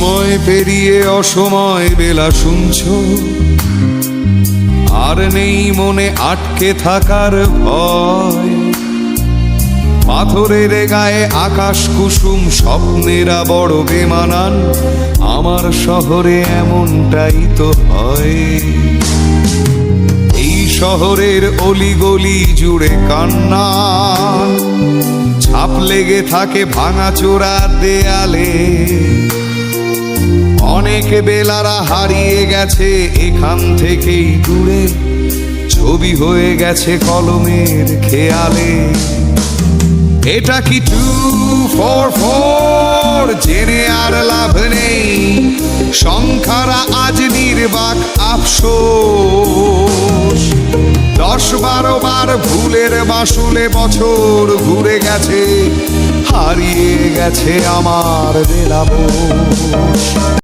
সময় পেরিয়ে অসময় বেলা শুনছো, আর নেই মনে আটকে থাকার ভয়। পাথরের গায়ে আকাশ কুসুম, স্বপ্নেরা বড় বেমানান, আমার শহরে এমনটাই তো হয়। এই শহরের অলিগলি জুড়ে কান্না, ছাপ লেগে থাকে ভাঙাচোরা দেয়ালে। অনেক বেলারা হারিয়ে গেছে এখান থেকেই দূরে, ছবি হয়ে গেছে কলমের খেয়ালে। এটা কি 244 জেনে আর লাভ নেই, সংখ্যারা আজ নির্বাক আফসোস। 10-12 বার ভুলের মাসুলে বছর ঘুরে গেছে, হারিয়ে গেছে আমার বেলাবো।